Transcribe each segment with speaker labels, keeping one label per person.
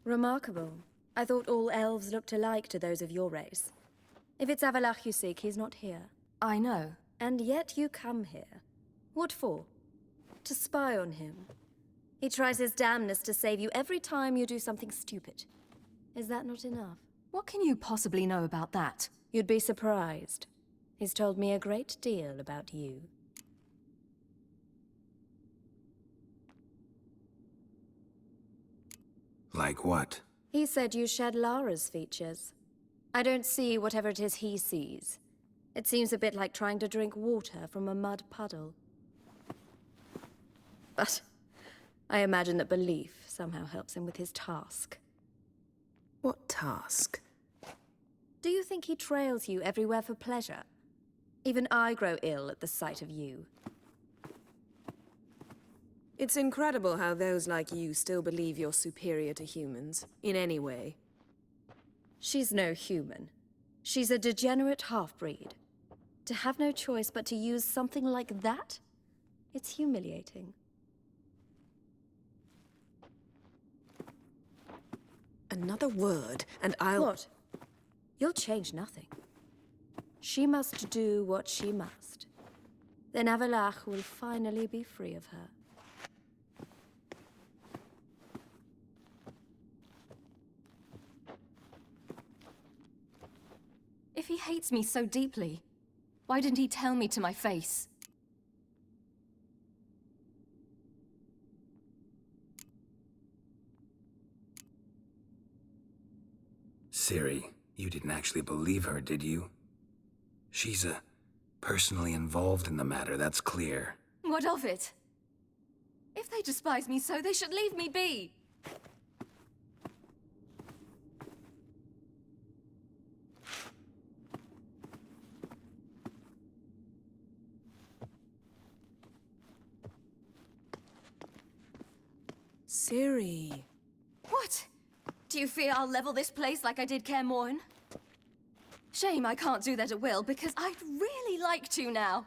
Speaker 1: Remarkable. I thought all elves looked alike to those of your race. If it's Avalach you seek, he's not here.
Speaker 2: I know.
Speaker 1: And yet you come here. What for? To spy on him. He tries his damnedest to save you every time you do something stupid. Is that not enough?
Speaker 2: What can you possibly know about that?
Speaker 1: You'd be surprised. He's told me a great deal about you.
Speaker 3: Like what?
Speaker 1: He said you shared Lara's features. I don't see whatever it is he sees. It seems a bit like trying to drink water from a mud puddle. But I imagine that belief somehow helps him with his task.
Speaker 4: What task?
Speaker 1: Do you think he trails you everywhere for pleasure? Even I grow ill at the sight of you.
Speaker 4: It's incredible how those like you still believe you're superior to humans, in any way.
Speaker 1: She's no human. She's a degenerate half-breed. To have no choice but to use something like that? It's humiliating.
Speaker 4: Another word, and I'll...
Speaker 1: What? You'll change nothing. She must do what she must. Then Avalach will finally be free of her.
Speaker 2: If he hates me so deeply, why didn't he tell me to my face?
Speaker 3: Ciri, you didn't actually believe her, did you? She's personally involved in the matter, that's clear.
Speaker 2: What of it? If they despise me so, they should leave me be.
Speaker 4: Ciri...
Speaker 2: What? Do you fear I'll level this place like I did Kaer Morhen? Shame I can't do that at will, because I'd really like to now.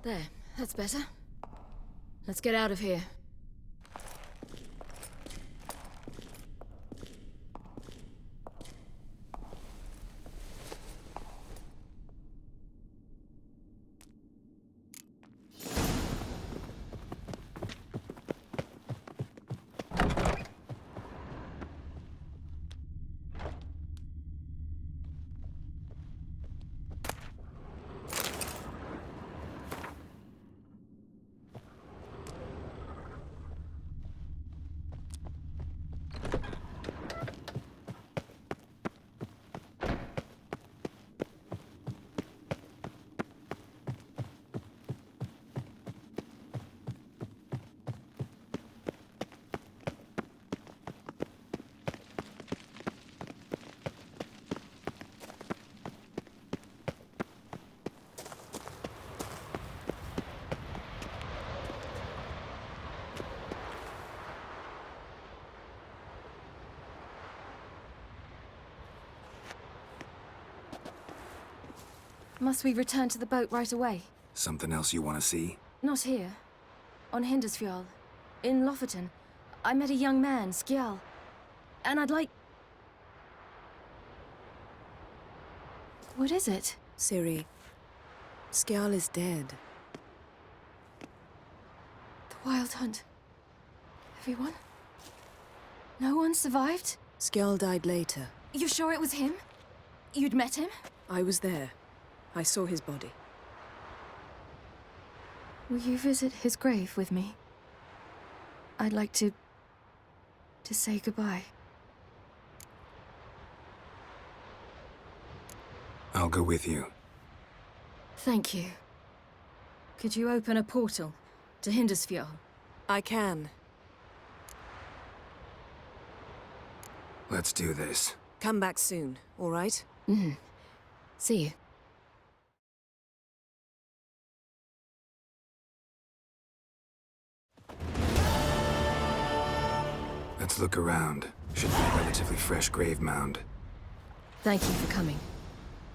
Speaker 2: There, that's better. Let's get out of here. Must we return to the boat right away?
Speaker 3: Something else you want to see?
Speaker 2: Not here. On Hindersfjall. In Lofoten. I met a young man, Skjal. And I'd like... What is it?
Speaker 4: Ciri, Skjal is dead.
Speaker 2: The Wild Hunt. Everyone? No one survived?
Speaker 4: Skjal died later.
Speaker 2: You sure it was him? You'd met him?
Speaker 4: I was there. I saw his body.
Speaker 2: Will you visit his grave with me? I'd like to say goodbye.
Speaker 3: I'll go with you.
Speaker 2: Thank you. Could you open a portal to Hindersfjall?
Speaker 4: I can.
Speaker 3: Let's do this.
Speaker 4: Come back soon, all right?
Speaker 2: See you.
Speaker 3: Let's look around. Should be a relatively fresh grave mound.
Speaker 2: Thank you for coming.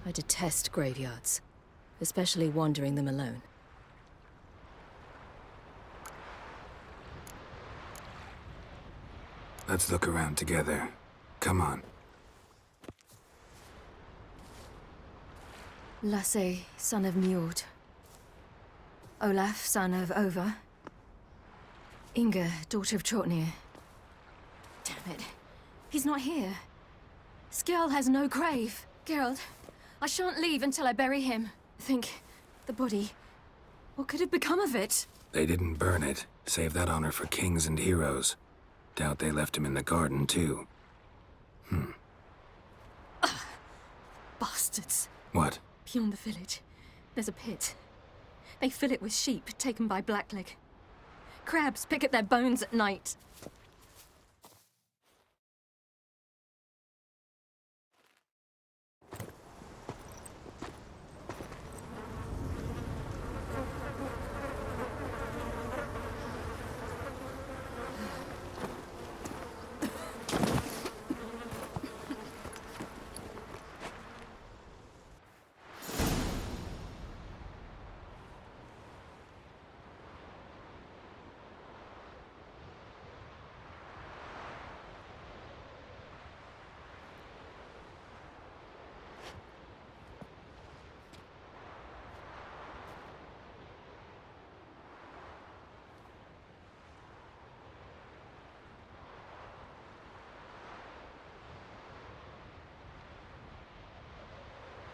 Speaker 2: I detest graveyards, especially wandering them alone.
Speaker 3: Let's look around together. Come on.
Speaker 2: Lasse, son of Njord. Olaf, son of Ova. Inga, daughter of Trotnir. Damn it. He's not here. Skjal has no grave. Geralt, I shan't leave until I bury him. Think, the body. What could have become of it?
Speaker 3: They didn't burn it. Save that honor for kings and heroes. Doubt they left him in the garden, too.
Speaker 2: Bastards.
Speaker 3: What?
Speaker 2: Beyond the village, there's a pit. They fill it with sheep taken by Blackleg. Crabs pick at their bones at night.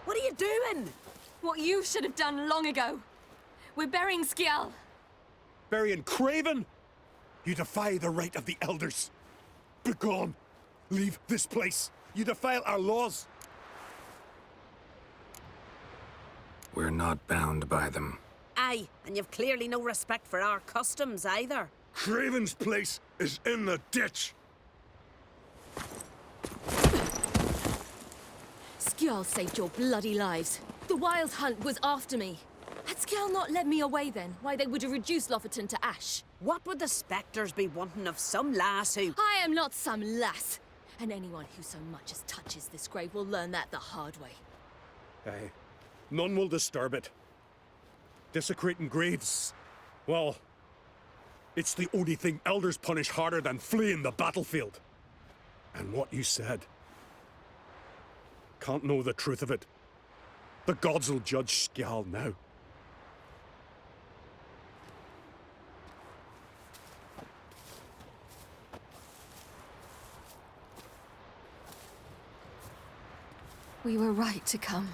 Speaker 5: What are you doing?
Speaker 2: What you should have done long ago. We're burying Skjal.
Speaker 6: Burying Craven? You defy the right of the elders. Begone. Leave this place. You defile our laws.
Speaker 3: We're not bound by them.
Speaker 5: Aye, and you've clearly no respect for our customs either.
Speaker 6: Craven's place is in the ditch.
Speaker 2: Skjal saved your bloody lives. The Wild Hunt was after me. Had Skjal not led me away then, why they would have reduced Lofoten to ash.
Speaker 5: What would the spectres be wanting of some lass who...
Speaker 2: I am not some lass. And anyone who so much as touches this grave will learn that the hard way.
Speaker 6: Aye. None will disturb it. Desecrating graves. Well, it's the only thing elders punish harder than fleeing the battlefield. And what you said. Can't know the truth of it. The gods will judge Skjal now.
Speaker 2: We were right to come.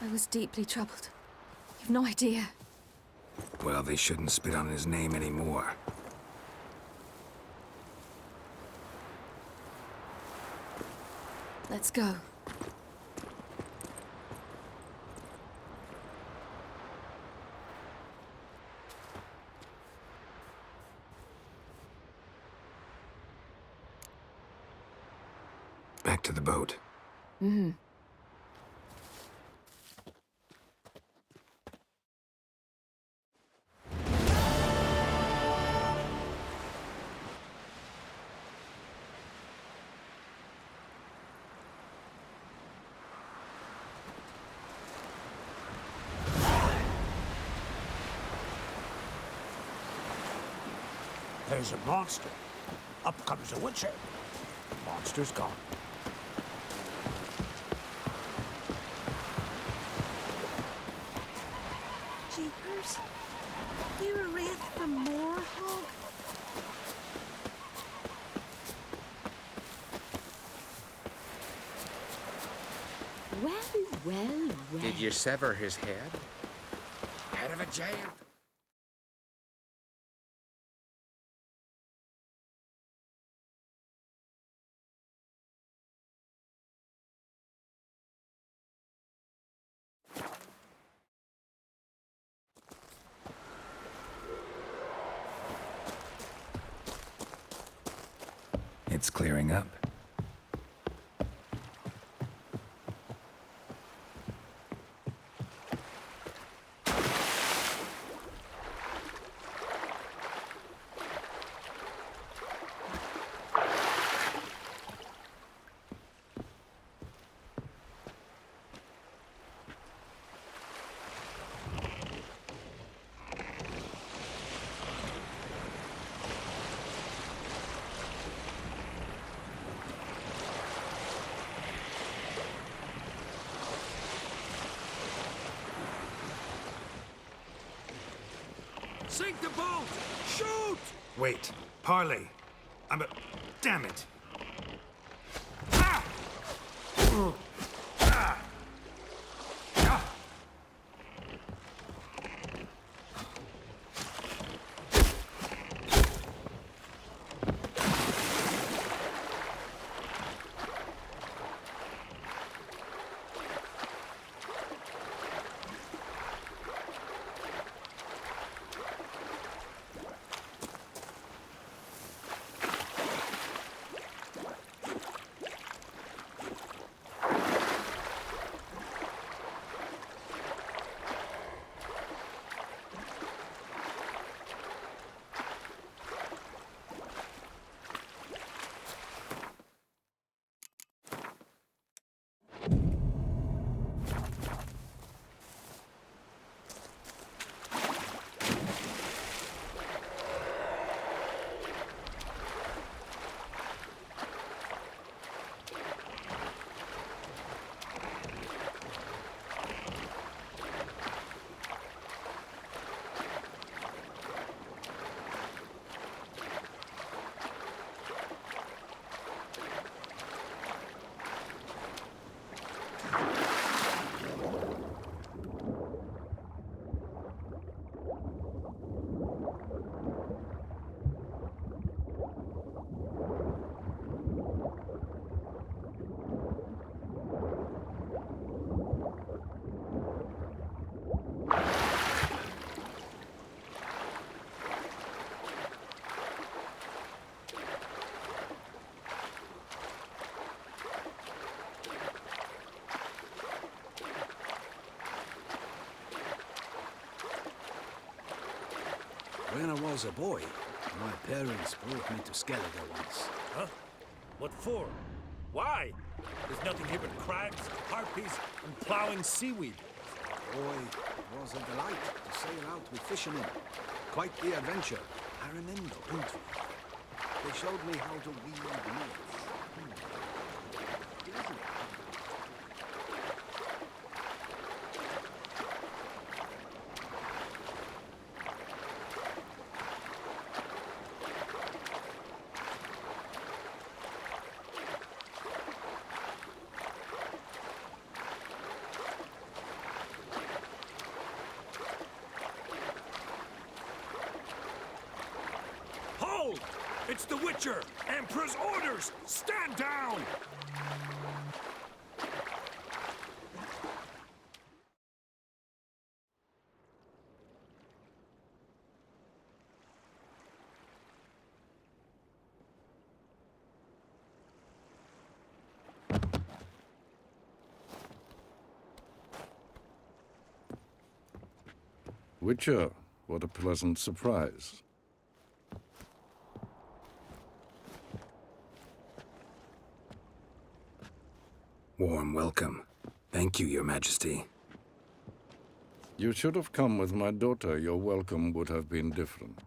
Speaker 2: I was deeply troubled. You've no idea.
Speaker 3: Well, they shouldn't spit on his name anymore.
Speaker 2: Let's go.
Speaker 3: Back to the boat.
Speaker 7: There's a monster. Up comes a witcher. Monster's gone.
Speaker 5: Jeepers. You're a wraith from Moorhog? Well.
Speaker 8: Did you sever his head? Head of a giant?
Speaker 3: It's clearing up.
Speaker 7: Sink the boat! Shoot!
Speaker 3: Wait, parley. Damn it.
Speaker 9: When I was a boy, my parents brought me to Skellige once.
Speaker 7: Huh? What for? Why? There's nothing here but crabs, harpies, and plowing seaweed.
Speaker 9: Boy, it was a delight to sail out with fishermen. Quite the adventure. I remember, Untwi. They showed me how to weave nets.
Speaker 7: Hold! It's the Witcher! Emperor's orders! Stand down!
Speaker 10: Witcher, what a pleasant surprise.
Speaker 3: Warm welcome. Thank you, Your Majesty.
Speaker 10: You should have come with my daughter. Your welcome would have been different.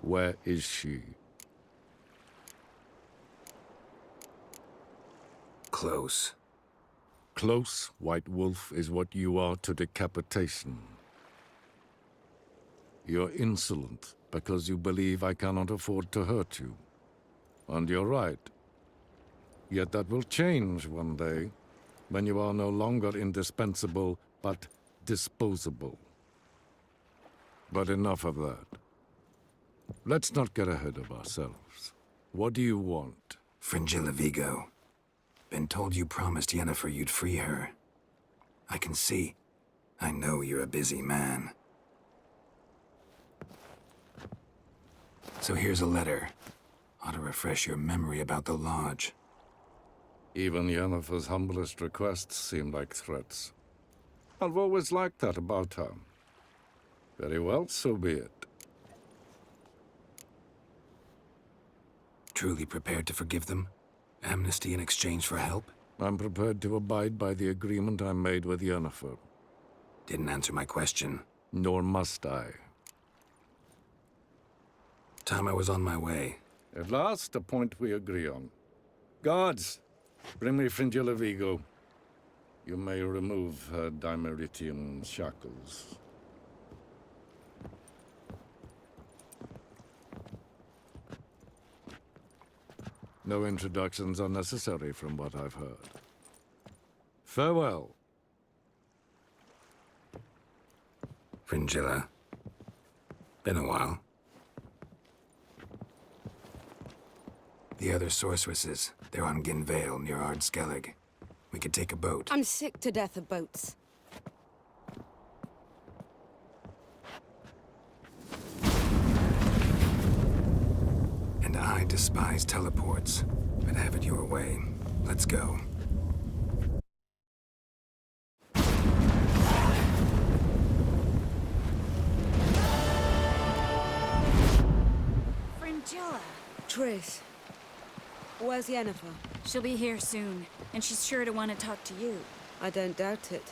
Speaker 10: Where is she?
Speaker 3: Close.
Speaker 10: Close, White Wolf, is what you are to decapitation. You're insolent because you believe I cannot afford to hurt you. And you're right. Yet that will change one day, when you are no longer indispensable, but disposable. But enough of that. Let's not get ahead of ourselves. What do you want?
Speaker 3: Fringilla Vigo. Been told you promised Yennefer you'd free her. I can see. I know you're a busy man. So here's a letter. Ought to refresh your memory about the Lodge.
Speaker 10: Even Yennefer's humblest requests seem like threats. I've always liked that about her. Very well, so be it.
Speaker 3: Truly prepared to forgive them? Amnesty in exchange for help?
Speaker 10: I'm prepared to abide by the agreement I made with Yennefer.
Speaker 3: Didn't answer my question.
Speaker 10: Nor must I.
Speaker 3: Time I was on my way.
Speaker 10: At last, a point we agree on. Guards, bring me Fringilla Vigo. You may remove her Dimeritian shackles. No introductions are necessary from what I've heard. Farewell.
Speaker 3: Fringilla. Been a while. The other sorceresses, they're on Ginvale near Ard-Skellig. We could take a boat.
Speaker 5: I'm sick to death of boats.
Speaker 3: And I despise teleports, but have it your way. Let's go.
Speaker 11: Fringilla.
Speaker 4: Triss, where's Yennefer?
Speaker 11: She'll be here soon, and she's sure to want to talk to you.
Speaker 4: I don't doubt it.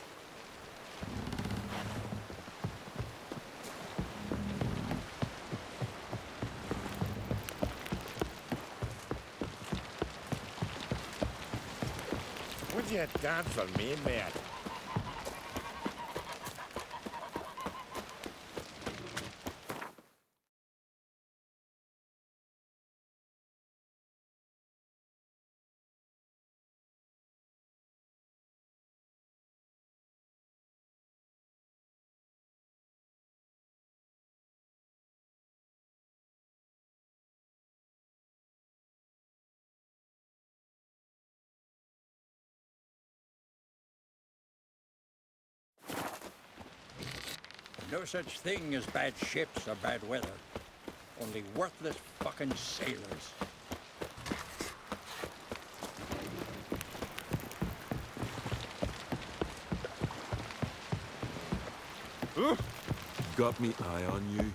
Speaker 8: Would you dance for me, mate?
Speaker 12: No such thing as bad ships or bad weather. Only worthless fucking sailors.
Speaker 13: Got me eye on you.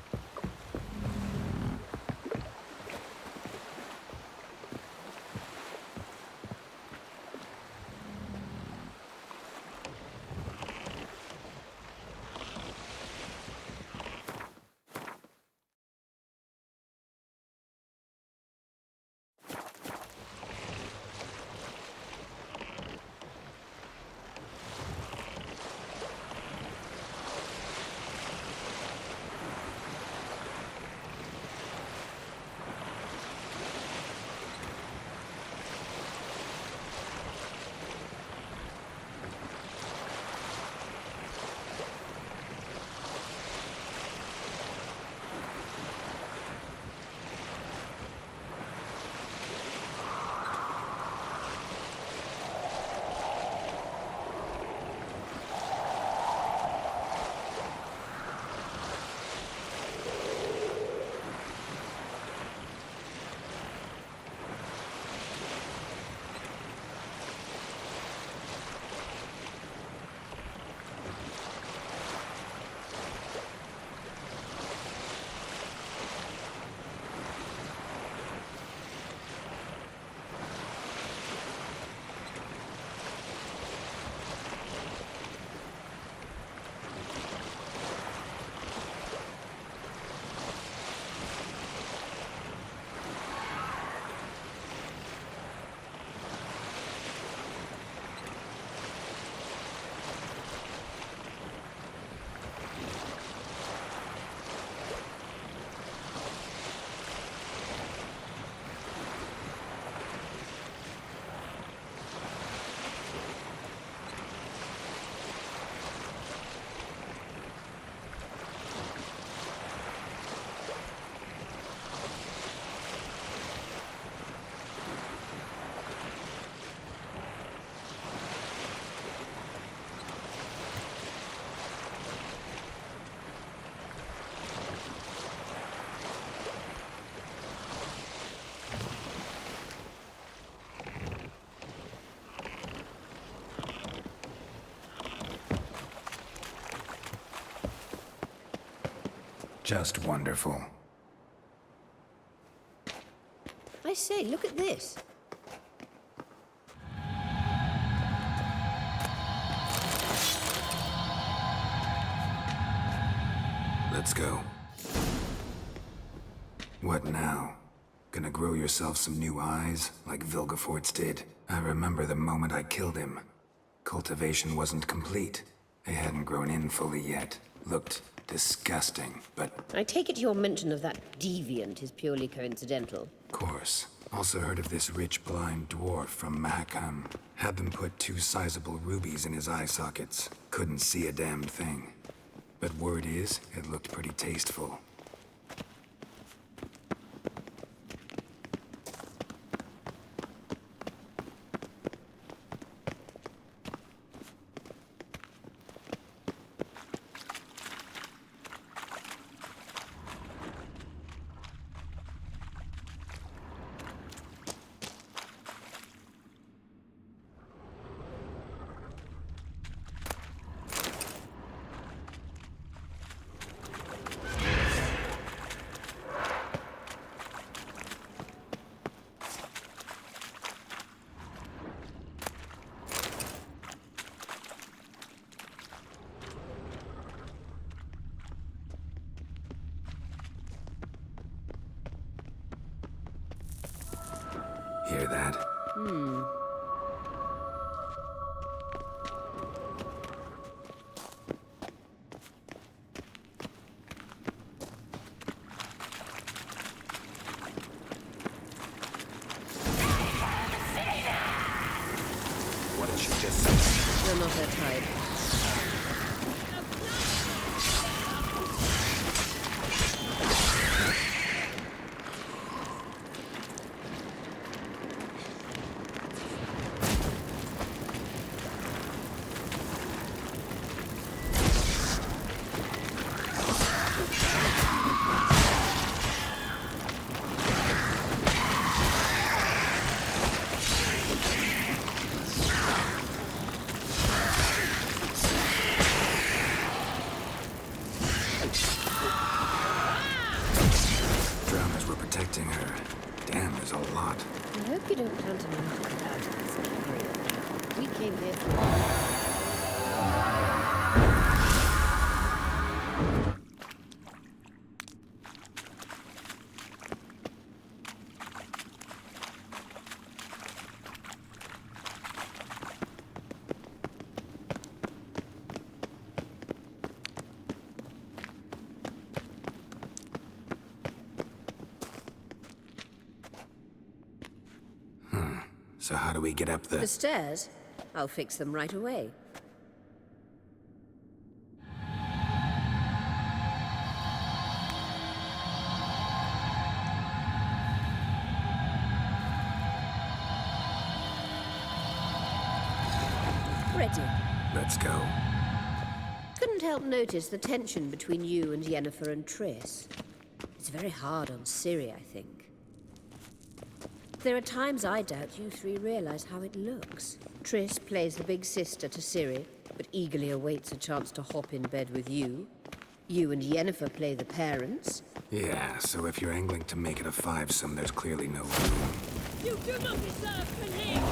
Speaker 3: Just wonderful.
Speaker 5: I say, look at this.
Speaker 3: Let's go. What now? Gonna grow yourself some new eyes, like Vilgefortz did? I remember the moment I killed him. Cultivation wasn't complete. They hadn't grown in fully yet. Looked disgusting, but...
Speaker 5: I take it your mention of that deviant is purely coincidental.
Speaker 3: Of course. Also heard of this rich blind dwarf from Mahakam. Had them put 2 sizable rubies in his eye sockets. Couldn't see a damn thing. But word is, it looked pretty tasteful. Hear that? What did she just say?
Speaker 5: You're not her type.
Speaker 3: Drowners were protecting her. Damn, there's a lot.
Speaker 5: I hope you don't plan to knock her out of this carrier. We came here for...
Speaker 3: So how do we get up
Speaker 5: The stairs? I'll fix them right away. Ready.
Speaker 3: Let's go.
Speaker 5: Couldn't help notice the tension between you and Yennefer and Triss. It's very hard on Ciri, I think. There are times I doubt you 3 realize how it looks. Triss plays the big sister to Ciri, but eagerly awaits a chance to hop in bed with you. You and Yennefer play the parents.
Speaker 3: Yeah, so if you're angling to make it a 5-some, there's clearly no room.
Speaker 13: You do not deserve to live!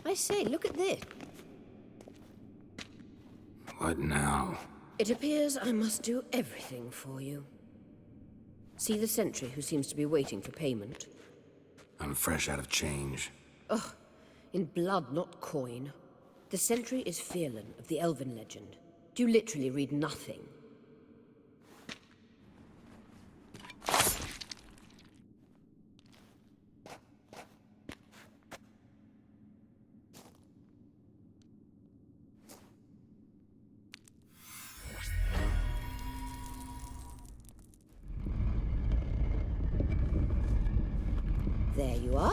Speaker 5: I say, look at this.
Speaker 3: What now?
Speaker 5: It appears I must do everything for you. See the sentry who seems to be waiting for payment?
Speaker 3: I'm fresh out of change.
Speaker 5: Ugh, in blood, not coin. The sentry is Firlan of the Elven legend. Do you literally read nothing? There you are.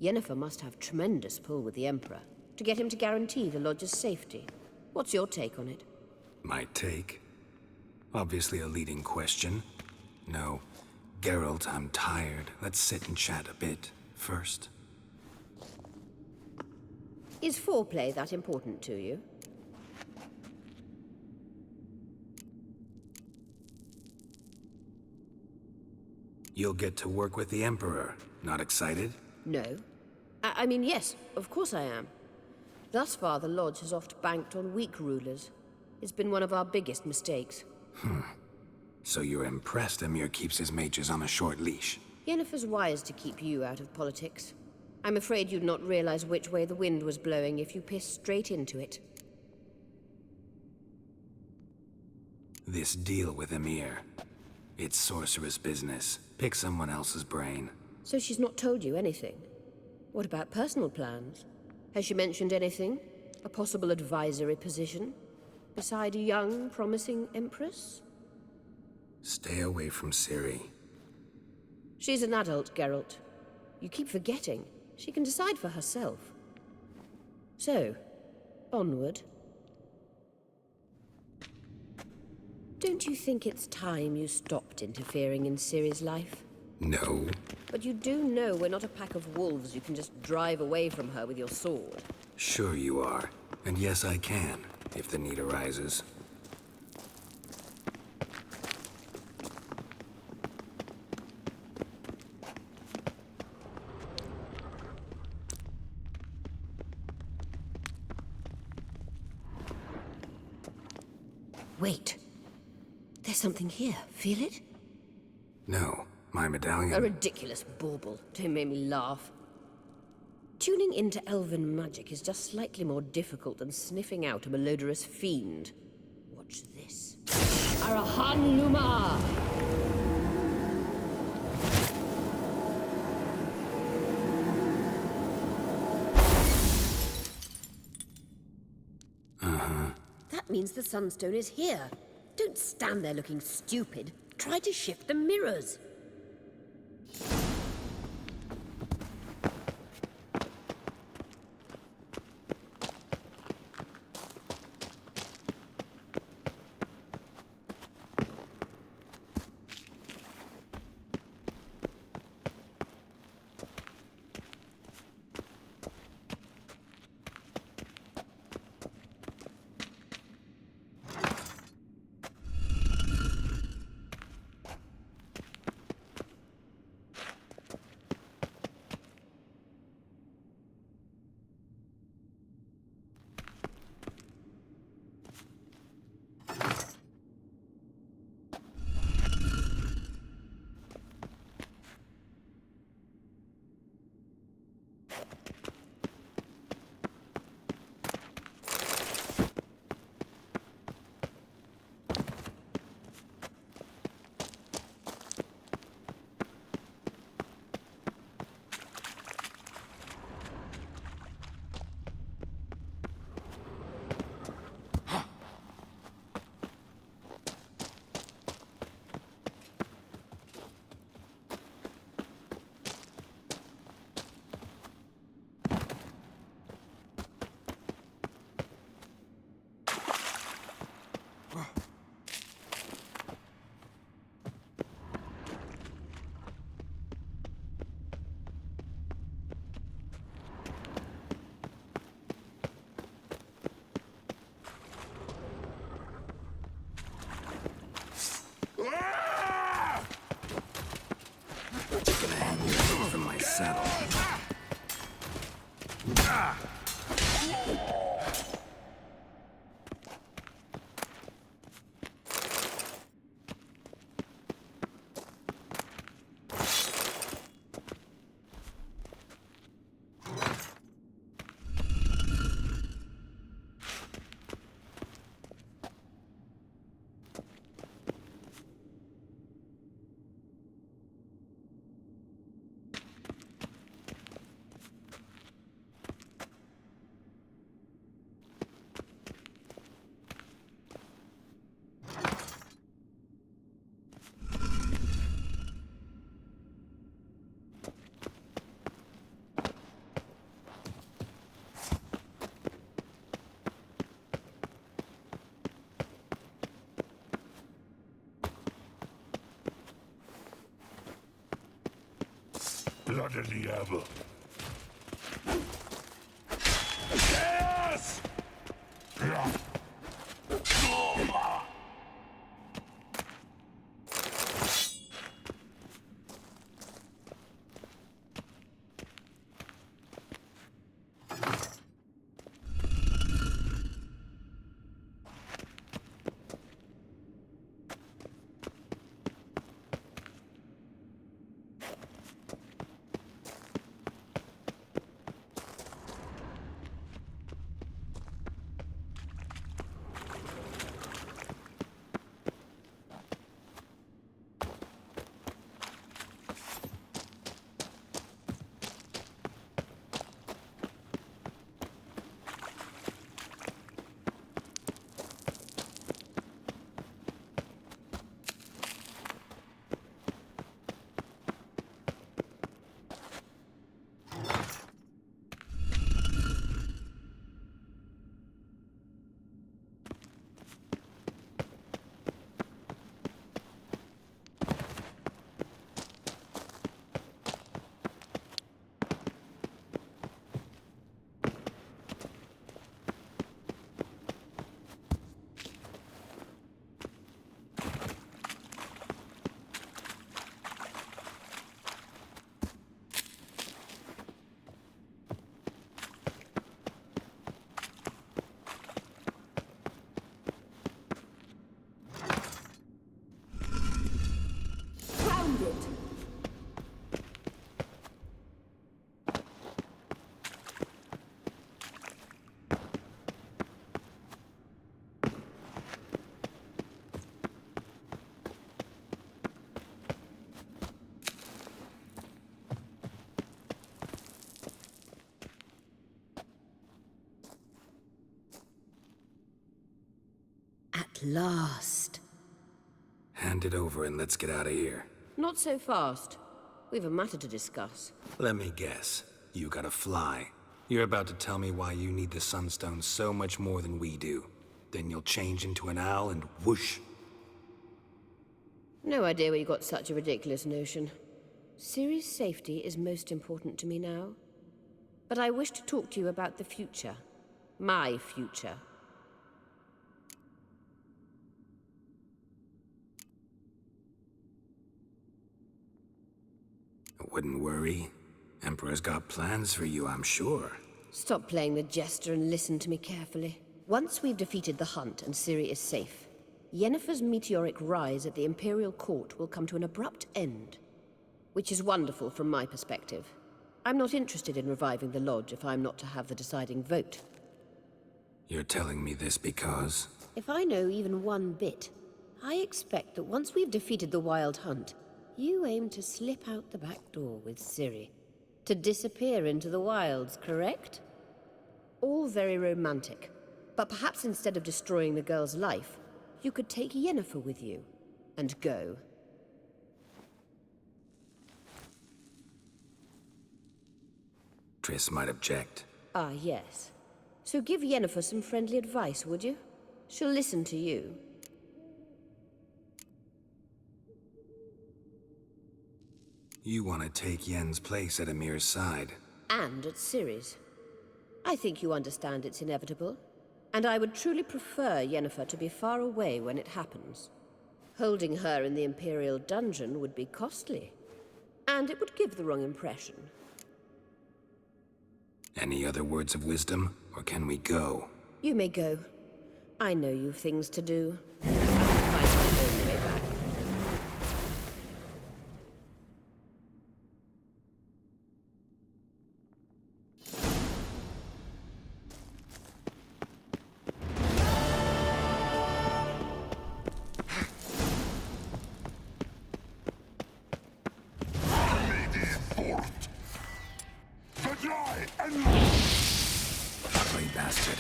Speaker 5: Yennefer must have tremendous pull with the Emperor to get him to guarantee the Lodge's safety. What's your take on it?
Speaker 3: My take? Obviously a leading question. No. Geralt, I'm tired. Let's sit and chat a bit first.
Speaker 5: Is foreplay that important to you?
Speaker 3: You'll get to work with the Emperor. Not excited?
Speaker 5: No. I mean, yes, of course I am. Thus far, the Lodge has oft banked on weak rulers. It's been one of our biggest mistakes.
Speaker 3: So you're impressed Emir keeps his mages on a short leash?
Speaker 5: Yennefer's wise to keep you out of politics. I'm afraid you'd not realize which way the wind was blowing if you pissed straight into it.
Speaker 3: This deal with Emir. It's sorceress business. Pick someone else's brain.
Speaker 5: So she's not told you anything? What about personal plans? Has she mentioned anything? A possible advisory position? Beside a young, promising Empress?
Speaker 3: Stay away from Ciri.
Speaker 5: She's an adult, Geralt. You keep forgetting. She can decide for herself. So, onward. Don't you think it's time you stopped interfering in Ciri's life?
Speaker 3: No.
Speaker 5: But you do know we're not a pack of wolves you can just drive away from her with your sword.
Speaker 3: Sure you are. And yes, I can, if the need arises.
Speaker 5: Wait. There's something here. Feel it?
Speaker 3: No. My medallion...
Speaker 5: A ridiculous bauble. Don't make me laugh. Tuning into elven magic is just slightly more difficult than sniffing out a malodorous fiend. Watch this. Arahan Luma! That means the Sunstone is here. Don't stand there looking stupid. Try to shift the mirrors.
Speaker 3: saddle.
Speaker 6: Blood of the Abba. Yes!
Speaker 5: At last.
Speaker 3: Hand it over and let's get out of here.
Speaker 5: Not so fast. We've a matter to discuss.
Speaker 3: Let me guess. You gotta fly. You're about to tell me why you need the Sunstone so much more than we do. Then you'll change into an owl and whoosh.
Speaker 5: No idea where you got such a ridiculous notion. Ciri's safety is most important to me now. But I wish to talk to you about the future. My future.
Speaker 3: Wouldn't worry. Emperor's got plans for you, I'm sure.
Speaker 5: Stop playing the jester and listen to me carefully. Once we've defeated the Hunt and Ciri is safe, Yennefer's meteoric rise at the Imperial Court will come to an abrupt end. Which is wonderful from my perspective. I'm not interested in reviving the Lodge if I'm not to have the deciding vote.
Speaker 3: You're telling me this because...
Speaker 5: If I know even one bit, I expect that once we've defeated the Wild Hunt, you aim to slip out the back door with Ciri. To disappear into the wilds, correct? All very romantic. But perhaps instead of destroying the girl's life, you could take Yennefer with you. And go.
Speaker 3: Triss might object.
Speaker 5: Ah, yes. So give Yennefer some friendly advice, would you? She'll listen to you.
Speaker 3: You want to take Yen's place at Emir's side.
Speaker 5: And at Ciri's. I think you understand it's inevitable. And I would truly prefer Yennefer to be far away when it happens. Holding her in the Imperial dungeon would be costly. And it would give the wrong impression.
Speaker 3: Any other words of wisdom, or can we go?
Speaker 5: You may go. I know you've things to do. I'll find my own way back.
Speaker 3: Ugly bastard.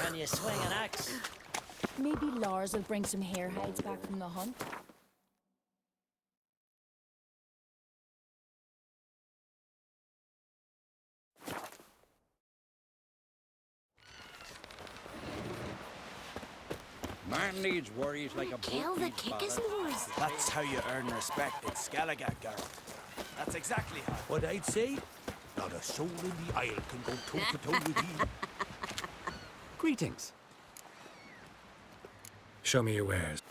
Speaker 14: Can you swing an axe?
Speaker 11: Maybe Lars will bring some hare hides back from the hunt.
Speaker 12: Man needs worries like a
Speaker 5: Kill
Speaker 12: boat
Speaker 5: the
Speaker 12: needs
Speaker 5: kickers,
Speaker 12: ballast.
Speaker 5: boys.
Speaker 14: That's how you earn respect in Skellige, Geralt. That's exactly how.
Speaker 7: What I'd say, not a soul in the Isle can go toe-to-toe with you.
Speaker 3: Greetings. Show me your wares.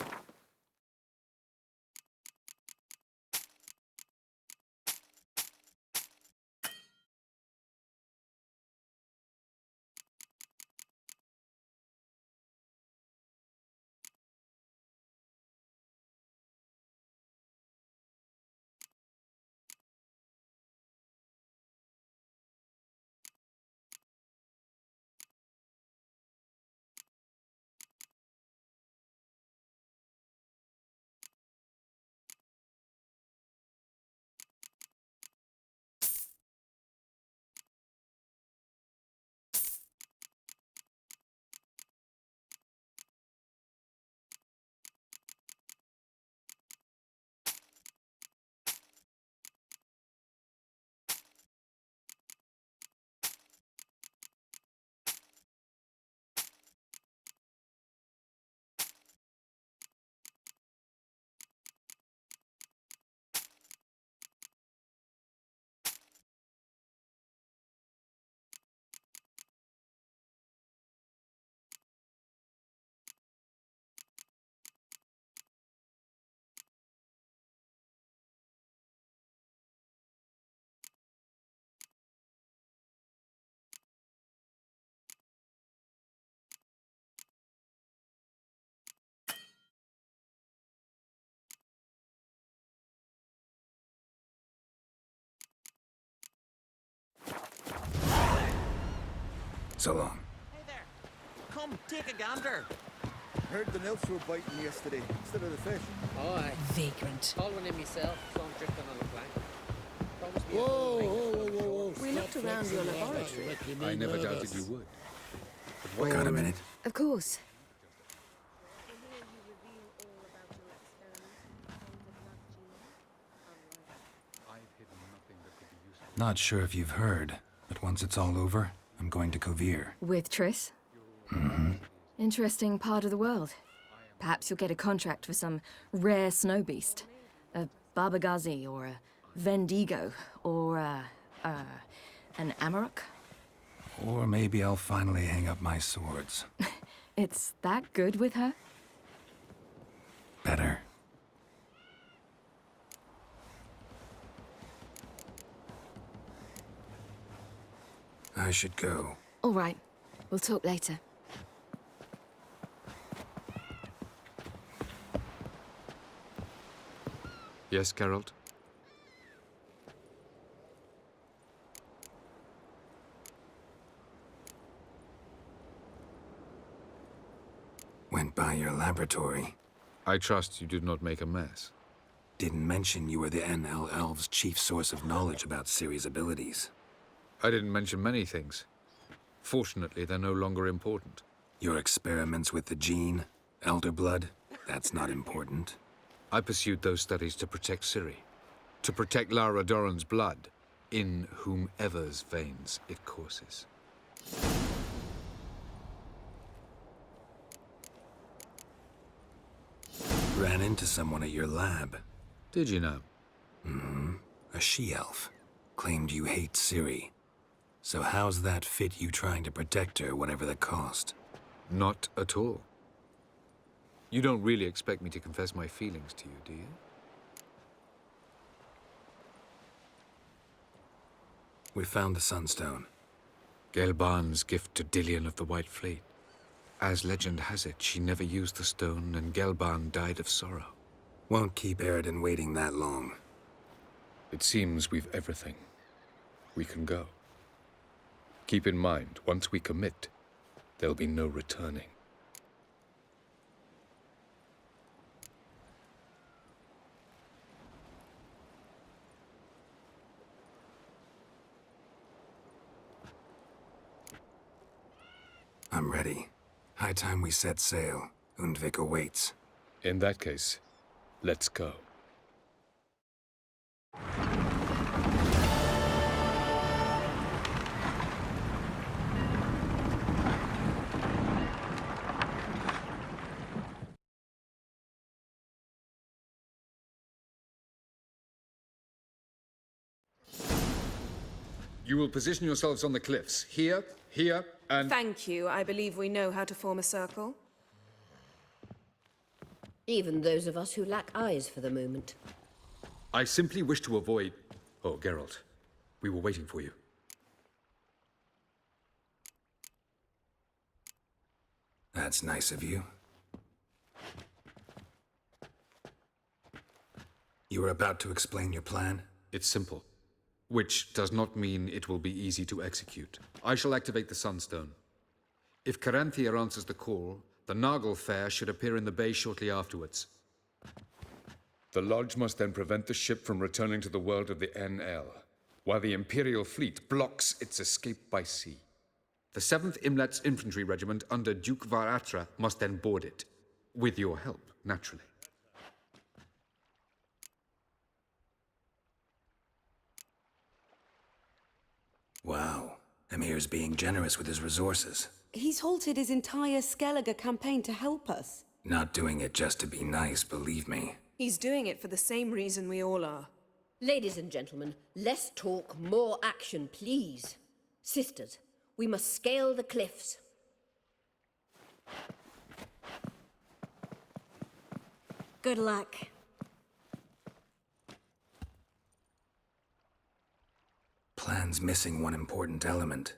Speaker 3: So long.
Speaker 14: Hey there. Come, take a gander.
Speaker 9: Heard the nymphs were biting yesterday instead of the fish.
Speaker 5: Oh, aye.
Speaker 15: Vagrant.
Speaker 5: Call one in myself, so I'm drifting on the plank. Promise me
Speaker 8: Whoa.
Speaker 4: We looked around your laboratory.
Speaker 8: I never doubted you would.
Speaker 3: Got a minute?
Speaker 2: Of course.
Speaker 3: Not sure if you've heard, but once it's all over, I'm going to Kovir.
Speaker 2: With Triss?
Speaker 3: Mm-hmm.
Speaker 2: Interesting part of the world. Perhaps you'll get a contract for some rare snow beast. A Barbagazi or a Vendigo or an Amarok.
Speaker 3: Or maybe I'll finally hang up my swords.
Speaker 2: It's that good with her?
Speaker 3: Better. I should go.
Speaker 2: All right. We'll talk later.
Speaker 8: Yes, Geralt?
Speaker 3: Went by your laboratory.
Speaker 8: I trust you did not make a mess.
Speaker 3: Didn't mention you were the NL Elves' chief source of knowledge about Ciri's abilities.
Speaker 8: I didn't mention many things. Fortunately, they're no longer important.
Speaker 3: Your experiments with the gene, Elder Blood, that's not important.
Speaker 8: I pursued those studies to protect Ciri. To protect Lara Doran's blood, in whomever's veins it courses.
Speaker 3: Ran into someone at your lab.
Speaker 8: Did you know?
Speaker 3: Mm-hmm. A she-elf. Claimed you hate Ciri. So how's that fit you trying to protect her, whatever the cost?
Speaker 8: Not at all. You don't really expect me to confess my feelings to you, do you?
Speaker 3: We found the Sunstone.
Speaker 8: Gelban's gift to Dillion of the White Fleet. As legend has it, she never used the stone, and Gelban died of sorrow.
Speaker 3: Won't keep Eredin waiting that long.
Speaker 8: It seems we've everything. We can go. Keep in mind, once we commit, there'll be no returning.
Speaker 3: I'm ready. High time we set sail. Undvik awaits.
Speaker 8: In that case, let's go. You will position yourselves on the cliffs. Here, and...
Speaker 4: Thank you. I believe we know how to form a circle.
Speaker 5: Even those of us who lack eyes for the moment.
Speaker 8: I simply wish to avoid... Oh, Geralt. We were waiting for you.
Speaker 3: That's nice of you. You were about to explain your plan?
Speaker 8: It's simple. Which does not mean it will be easy to execute. I shall activate the Sunstone. If Caranthia answers the call, the Naglfar should appear in the bay shortly afterwards. The Lodge must then prevent the ship from returning to the world of the NL, while the Imperial fleet blocks its escape by sea. The 7th Imlet's Infantry Regiment under Duke Varatra must then board it. With your help, naturally.
Speaker 3: Wow. Emir's being generous with his resources.
Speaker 16: He's halted his entire Skellige campaign to help us.
Speaker 3: Not doing it just to be nice, believe me.
Speaker 4: He's doing it for the same reason we all are.
Speaker 5: Ladies and gentlemen, less talk, more action, please. Sisters, we must scale the cliffs.
Speaker 1: Good luck.
Speaker 3: Plan's missing one important element.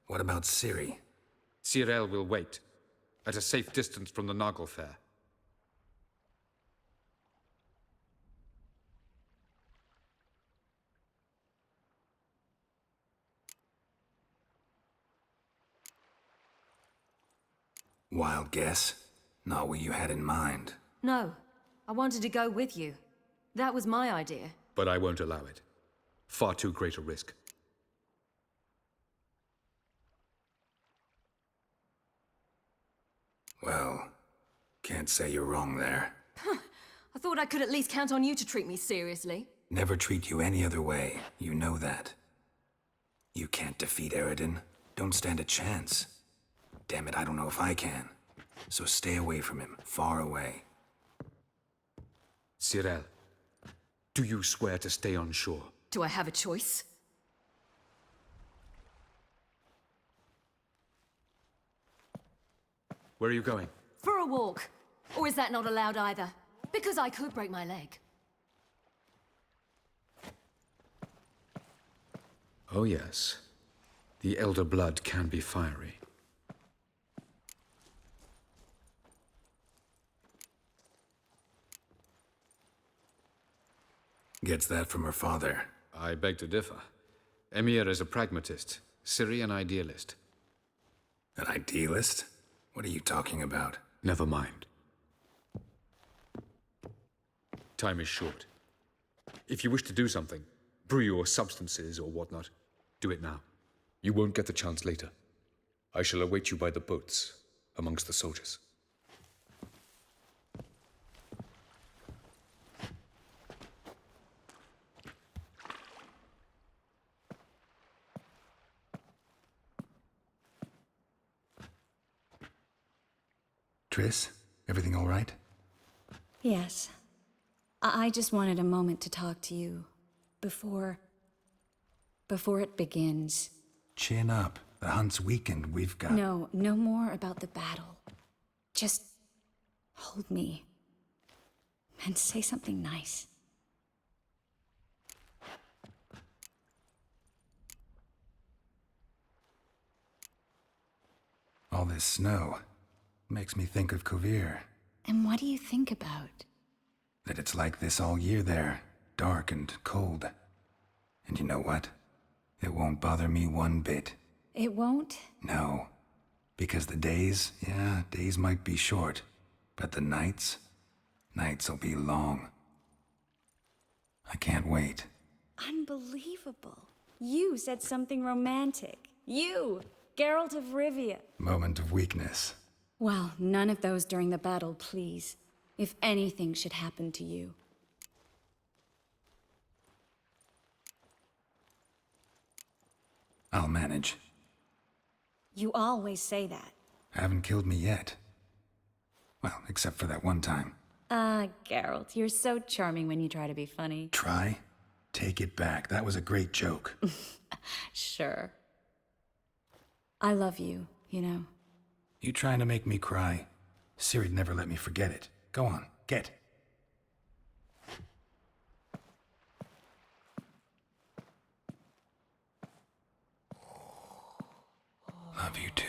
Speaker 3: What about Ciri?
Speaker 8: Cyril will wait, at a safe distance from the Naglfar.
Speaker 3: Wild guess? Not what you had in mind.
Speaker 2: No, I wanted to go with you. That was my idea.
Speaker 8: But I won't allow it. Far too great a risk.
Speaker 3: Well, can't say you're wrong there.
Speaker 2: I thought I could at least count on you to treat me seriously.
Speaker 3: Never treat you any other way. You know that. You can't defeat Eridan. Don't stand a chance. Damn it, I don't know if I can. So stay away from him. Far away.
Speaker 8: Cyril, do you swear to stay on shore?
Speaker 2: Do I have a choice?
Speaker 8: Where are you going?
Speaker 2: For a walk. Or is that not allowed either? Because I could break my leg.
Speaker 8: Oh yes. The Elder Blood can be fiery.
Speaker 3: Gets that from her father.
Speaker 8: I beg to differ. Emir is a pragmatist, Ciri an idealist.
Speaker 3: An idealist? What are you talking about?
Speaker 8: Never mind. Time is short. If you wish to do something, brew your substances or whatnot, do it now. You won't get the chance later. I shall await you by the boats, amongst the soldiers.
Speaker 3: Triss, everything all right?
Speaker 11: Yes. I just wanted a moment to talk to you. Before it begins.
Speaker 3: Chin up. The hunt's weakened. We've got...
Speaker 11: No more about the battle. Just hold me. And say something nice.
Speaker 3: All this snow makes me think of Kovir.
Speaker 11: And what do you think about?
Speaker 3: That it's like this all year there. Dark and cold. And you know what? It won't bother me one bit.
Speaker 11: It won't?
Speaker 3: No. Because the days might be short. But the nights'll be long. I can't wait.
Speaker 11: Unbelievable. You said something romantic. You, Geralt of Rivia.
Speaker 3: Moment of weakness.
Speaker 11: Well, none of those during the battle, please. If anything should happen to you.
Speaker 3: I'll manage.
Speaker 11: You always say that.
Speaker 3: Haven't killed me yet. Well, except for that one time.
Speaker 11: Geralt, you're so charming when you try to be funny.
Speaker 3: Try? Take it back. That was a great joke.
Speaker 11: Sure. I love you, you know.
Speaker 3: You trying to make me cry? Ciri'd never let me forget it. Go on, get. Love you too.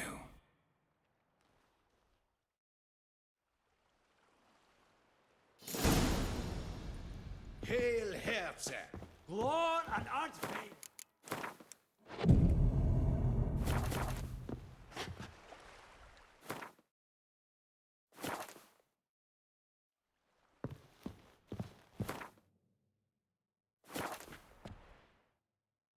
Speaker 14: Hail Herze!
Speaker 7: Glor and Artfried!